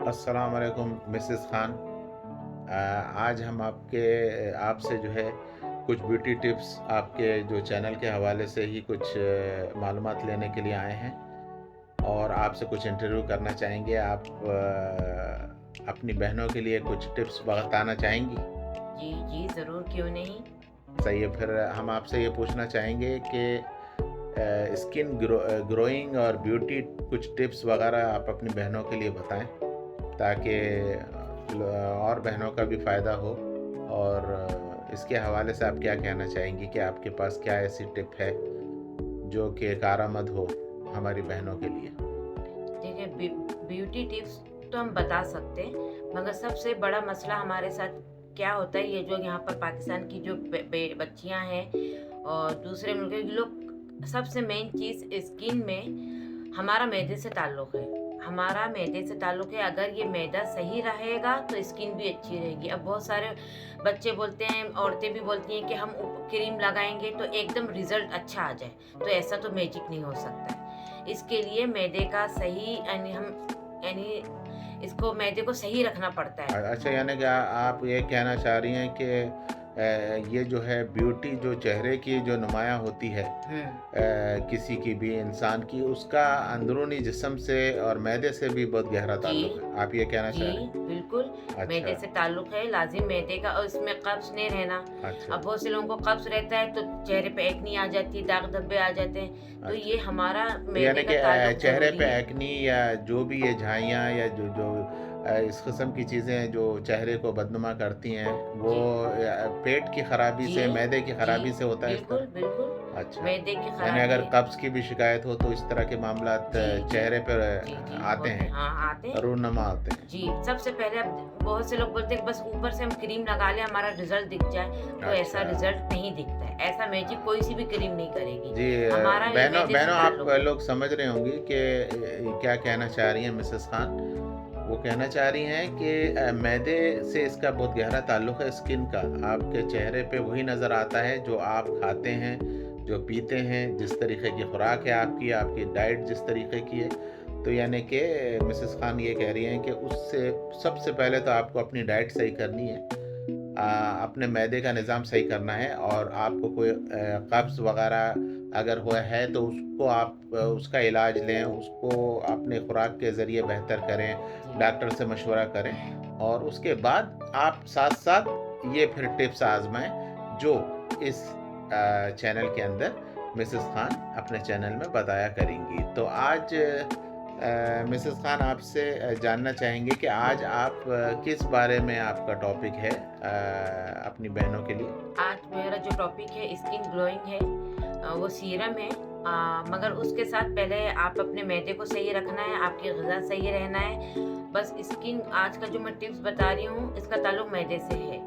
अस्सलाम वालेकुम मिसेस खान। आज हम आपसे जो है कुछ ब्यूटी टिप्स आपके जो चैनल के हवाले से ही कुछ मालूमात लेने के लिए आए हैं और आपसे कुछ इंटरव्यू करना चाहेंगे। आप अपनी बहनों के लिए कुछ टिप्स बताना चाहेंगी? जी, जी, ज़रूर, क्यों नहीं? सही है, फिर हम आपसे ये पूछना चाहेंगे कि स्किन ग्रोइंग और ब्यूटी कुछ टिप्स वगैरह आप अपनी बहनों के लिए बताएं ताकि और बहनों का भी फ़ायदा हो। और इसके हवाले से आप क्या कहना चाहेंगी कि आपके पास क्या ऐसी टिप है जो कि कारआमद हो हमारी बहनों के लिए? देखिए, ब्यूटी टिप्स तो हम बता सकते हैं, मगर सबसे बड़ा मसला हमारे साथ क्या होता है, ये जो यहाँ पर पाकिस्तान की जो बच्चियाँ हैं और दूसरे मुल्कों के लोग, सबसे मेन चीज़ स्किन में हमारा मैदे से ताल्लुक़ है। हमारा मैदे से ताल्लुक़ है, अगर ये मैदा सही रहेगा तो स्किन भी अच्छी रहेगी। अब बहुत सारे बच्चे बोलते हैं, औरतें भी बोलती हैं कि हम क्रीम लगाएँगे तो एकदम रिज़ल्ट अच्छा आ जाए, तो ऐसा तो मैजिक नहीं हो सकता है। इसके लिए मैदे का सही यानी इसको मैदे को सही रखना पड़ता है। अच्छा, यानी कि आप ये कहना चाह रही हैं कि ये जो है ब्यूटी जो चेहरे की जो नुमायाँ होती है हुँ। किसी की भी इंसान की, उसका अंदरूनी जिस्म से और मैदे से भी बहुत गहरा जी, ताल्लुक है। आप ये कहना जी, चाह रहे हैं? बिल्कुल, मैदे अच्छा, से ताल्लुक़ है, लाज़िम मैदे का, और इसमें कब्ज़ नहीं रहना। अच्छा, अब बहुत से लोगों को कब्ज़ रहता है तो चेहरे पे एक्नी आ जाती है, दाग-धब्बे आ जाते हैं, तो ये अच्छा। हमारा तो यानी मैदे कि का ताल्लुक़ चेहरे ज़रूरी पे है। एक्नी या जो भी ये झाइयाँ या जो जो इस किस्म की चीज़ें जो चेहरे को बदनुमा करती हैं, वो जी। पेट की खराबी जी, से, मैदे की जी, खराबी से होता है इस बिल्कुल, तरह? बिल्कुल। अच्छा, मैदे की यानी खराबी अगर है। कब्ज़ की भी शिकायत हो तो इस तरह के मामलात जी, जी। चेहरे पर जी, जी, आते होते हैं, हैं, हाँ, आते हैं। रूनुमा होते हैं। जी, सबसे पहले अब बहुत से लोग बोलते हैं बस ऊपर से हम क्रीम लगा लें, हमारा रिज़ल्ट दिख जाए, तो ऐसा अच्छा, रिज़ल्ट नहीं दिखता है। ऐसा मैजिक कोई सी भी क्रीम नहीं जी, करेगी। हमारा ये बहनों मैदे से बहनों आप ताल्लुक़ है। लोग समझ रहे होंगी कि क्या कहना चाह रही हैं मिसेस खान। वो कहना चाह रही हैं कि मैदे से इसका बहुत गहरा ताल्लुक है स्किन का। आपके चेहरे पे वही नज़र आता है जो आप खाते हैं, जो पीते हैं, जिस तरीक़े की खुराक है आपकी, आपकी डाइट जिस तरीक़े की है। तो यानी कि मिसेस खान ये कह रही हैं कि उससे सबसे पहले तो आपको अपनी डाइट सही करनी है। अपने मैदे का निज़ाम सही करना है और आपको कोई कब्ज़ वग़ैरह अगर हुआ है तो उसको आप उसका इलाज लें, उसको अपने खुराक के ज़रिए बेहतर करें, जी, डॉक्टर से मशवरा करें और उसके बाद आप साथ-साथ ये फिर टिप्स आज़माएँ जो इस चैनल के अंदर मिसेस खान अपने चैनल में बताया करेंगी। तो आज मिसेस खान आपसे जानना चाहेंगे कि आज आप किस बारे में आपका टॉपिक है अपनी बहनों के लिए? आज मेरा जो टॉपिक है स्किन ग्लोइंग है, वो सीरम है। मगर उसके साथ पहले आप अपने मैदे को सही रखना है, आपकी ग़िज़ा सही रहना है। बस स्किन आज का जो मैं टिप्स बता रही हूँ, इसका ताल्लुक मैदे से है।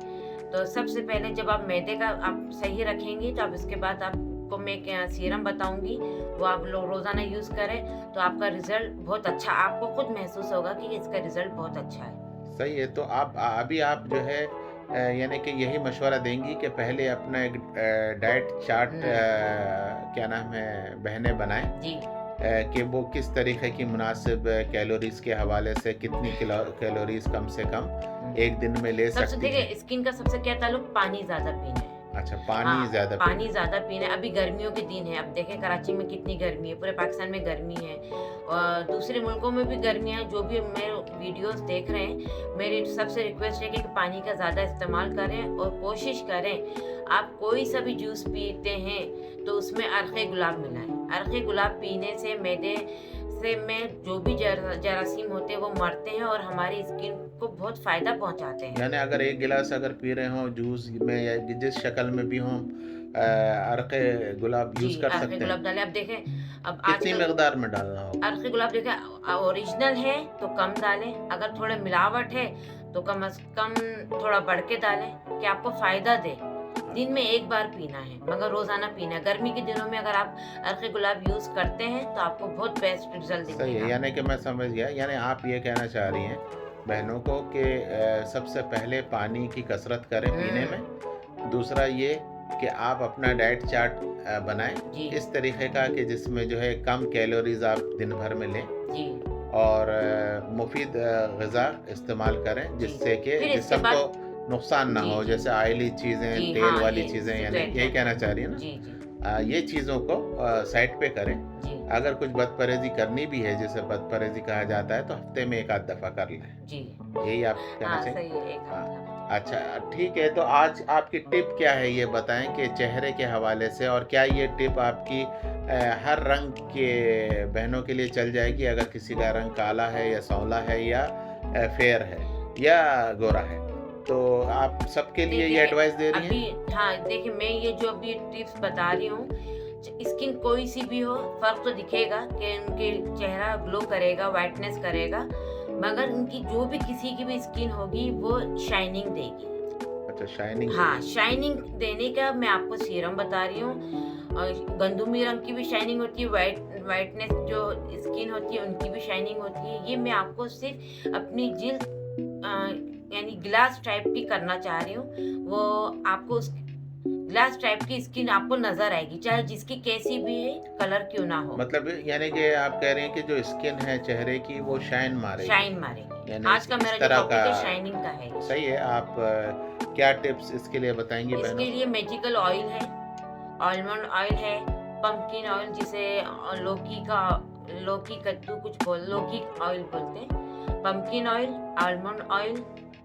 तो सबसे पहले जब आप मैदे का आप सही रखेंगी, तो अब इसके बाद आपको मैं एक सीरम बताऊँगी, वो आप लोग रोज़ाना यूज़ करें, तो आपका रिज़ल्ट बहुत अच्छा, आपको खुद महसूस होगा कि इसका रिज़ल्ट बहुत अच्छा है। सही है, तो आप अभी आप जो है यानी कि यही मशवरा देंगी कि पहले अपना एक डाइट चार्ट हुँ, क्या नाम है बहनें बनाएँ जी। कि वो किस तरीक़े की मुनासिब कैलोरीज़ के हवाले से कितनी कैलोरीज़ कम से कम हुँ। 1 दिन में ले सबसे सकती हैं। देखिए स्किन का सबसे क्या ताल्लुक, पानी ज़्यादा पीना है। अच्छा, पानी हाँ, ज़्यादा पानी पीना है। ज़्यादा पीना है। अभी गर्मियों के दिन है, अब देखें कराची में कितनी गर्मी है, पूरे पाकिस्तान में गर्मी है और दूसरे मुल्कों में भी गर्मी है। जो भी मेरे वीडियोज़ देख रहे हैं, मेरी सबसे रिक्वेस्ट है कि पानी का ज़्यादा इस्तेमाल करें और कोशिश करें, आप कोई सा भी जूस पीते हैं, तो उसमें अर्क़ गुलाब मिलाएँ। अर्क़ गुलाब पीने से मैदे से में जो भी जरासीम होते हैं, वो मरते हैं और हमारी स्किन को बहुत फ़ायदा पहुँचाते हैं। यानी अगर 1 गिलास अगर पी रहे हों जूस में या जिस शक्ल में भी हों अर्क़ गुलाब जी, यूज़ कर अर्क़ सकते हैं। गुलाब डालें। अब देखें, अब कितनी आजकल मकदार में डालना होगा? अर्क़ गुलाब देखें, ओरिजिनल है तो कम डालें, अगर थोड़ा मिलावट है तो कम से कम थोड़ा बढ़ के डालें कि आपको फ़ायदा दे। दिन में 1 बार पीना है, मगर रोज़ाना पीना है। गर्मी के दिनों में अगर आप अर्क़ गुलाब यूज़ करते हैं, तो आपको बहुत बेस्ट रिज़ल्ट सही है, दिखेगा। यानी कि मैं समझ गया, यानी आप ये कहना चाह रही हैं बहनों को कि सबसे पहले पानी की कसरत करें पीने हुँ, में। दूसरा ये कि आप अपना डाइट चार्ट बनाएँ जी, इस तरीक़े का कि जिसमें जो है कम कैलोरीज़ आप दिन भर में लें जी, और मुफ़ीद ग़िज़ा इस्तेमाल करें जी। जिससे कि फिर जिस्म इसके बाद को नुकसान ना जी, हो, जी। जैसे ऑयली चीज़ें, जी, तेल हाँ, वाली ये चीज़ें, इससे तो यानी यही एग्ज़ैक्ट कहना चाह रही हैं ना? जी, जी, ये चीज़ों को साइड पे करें। जी, अगर कुछ बदपरहेज़ी करनी भी है, जिसे बदपरहेज़ी कहा जाता है, तो हफ़्ते में 1 आध दफ़ा कर लें। जी। यही आप कहना हाँ, चाहिए? सही है, 1 हाँ। हफ्ता। अच्छा, ठीक है, तो आज आपकी टिप क्या है ये बताएँ कि चेहरे के हवाले से, और क्या ये टिप आपकी हर रंग के बहनों के लिए चल जाएगी, अगर किसी का रंग काला है या सांवला है या फेयर है या गोरा है? तो आप सबके लिए ये देखिए, एडवाइस दे रही अभी हैं? हाँ, देखिए मैं ये जो अभी टिप्स बता रही हूँ, स्किन कोई सी भी हो, फ़र्क तो दिखेगा कि उनके चेहरा ग्लो करेगा, व्हाइटनेस करेगा, मगर उनकी जो भी किसी की भी स्किन होगी वो शाइनिंग देगी। अच्छा, शाइनिंग हाँ, देगी। शाइनिंग देने का मैं आपको सीरम बता रही हूँ। गंदुमी रंग की भी शाइनिंग होती है, व्हाइटनेस जो स्किन होती है उनकी भी शाइनिंग होती है। ये मैं आपको सिर्फ़ अपनी जिल्द यानी ग्लास टाइप की करना चाह रही हूँ। वो आपको उस ग्लास टाइप की स्किन आपको नज़र आएगी, चाहे जिसकी कैसी भी कलर क्यों ना हो, मतलब यानी कि आप कह रही हैं कि जो स्किन है चेहरे की वो शाइन मारेगी। शाइन मारेगी। यानी आज का इस मेरा जो तरह का टॉपिक है शाइनिंग का है। सही है। आप क्या टिप्स इसके लिए बताएँगी बहनों इसके को? लिए मैजिकल ऑयल है, आलमंड ऑयल है, पंपकिन ऑयल जिसे लौकी कद्दू कुछ बोल लौकी ऑयल बोलते हैं, pumpkin oil, almond oil,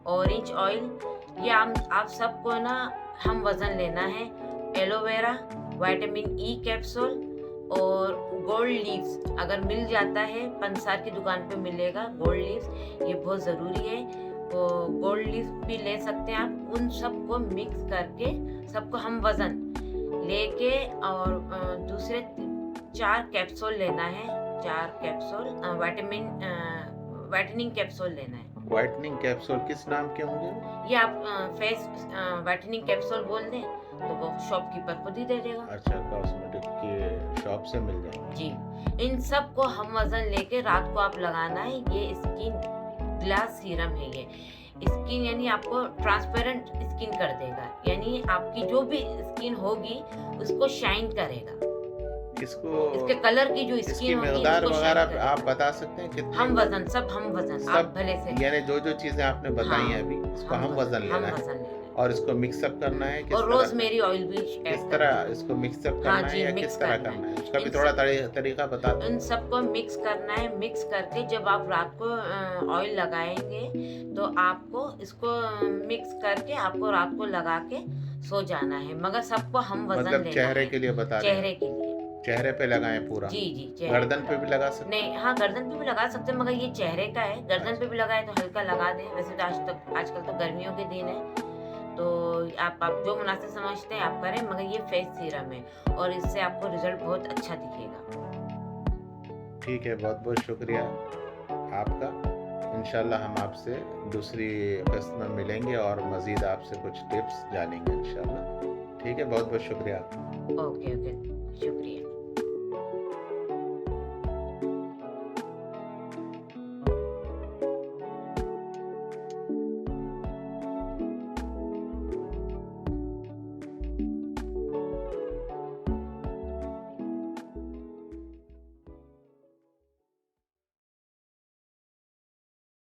orange oil, ये आप सबको ना हम वज़न लेना है। एलोवेरा, विटामिन ई कैप्सूल और गोल्ड लीव्स अगर मिल जाता है, पंसार की दुकान पे मिलेगा गोल्ड लीव्स, ये बहुत ज़रूरी है। तो गोल्ड लीफ भी ले सकते हैं आप। उन सबको मिक्स करके सबको हम वज़न लेके और दूसरे 4 कैप्सूल लेना है, 4 कैप्सूल व्हाइटनिंग कैप्सूल लेना है। व्हाइटनिंग कैप्सूल किस नाम के होंगे वो? ये आप फेस व्हाइटनिंग कैप्सूल बोल दें, तो वो शॉपकीपर खुद ही दे देगा। अच्छा, कॉस्मेटिक के शॉप से मिल जाएँगे। जी, इन सबको हम वज़न लेके रात को आप लगाना है। ये स्किन ग्लास सीरम है ये। स्किन यानी आपको ट्रांसपेरेंट स्किन कर देगा, यानी आपकी जो भी स्किन होगी उसको शाइन करेगा। इसको इसके कलर की जो इसकी स्किन होगी मिकदार उसको शाइन वगैरह आप करेगा। बता सकते हैं कितनी? हम वज़न आप सब, भले से यानी जो चीज़ें आपने बताई हाँ, हैं अभी, इसको हम वज़न हम लेना है वज़न लेना है। और इसको मिक्सअप करना है किस और तरह? रोज़मेरी ऑयल भी किस ऐड करना तरह है। इसको मिक्सअप हाँ करना है जी, या मिक्स किस तरह करना करना है। है? उसका भी इन थोड़ा सब तरीका बता दें। इन सबको मिक्स करना है। मिक्स करके जब आप रात को ऑयल लगाएँगे तो आपको इसको मिक्स करके आपको रात को लगा के सो जाना है। मगर सबको हम वज़न मतलब लेना चेहरे है, के लिए बता रहे हैं चेहरे आप? के लिए। चेहरे पे लगाएँ पूरा? जी, जी, चेहरे गर्दन पे। पे भी लगा सकते नहीं, हाँ, गर्दन पे भी लगा सकते हैं मगर ये चेहरे का है। हैं? गर्दन पे अच्छा। भी लगाएँ तो हल्का लगा दें। वैसे तो आजकल तो गर्मियों के दिन है, तो आप जो मुनासिब समझते हैं आप करें, मगर ये फेस सीरम है और इससे आपको रिज़ल्ट बहुत अच्छा दिखेगा। ठीक है, बहुत-बहुत शुक्रिया आपका। इंशाल्लाह हम आपसे दूसरी किस्त में मिलेंगे और मज़ीद आपसे कुछ टिप्स जानेंगे इंशाल्लाह। ठीक है, बहुत-बहुत शुक्रिया आपका। ओके, ओके, शुक्रिया।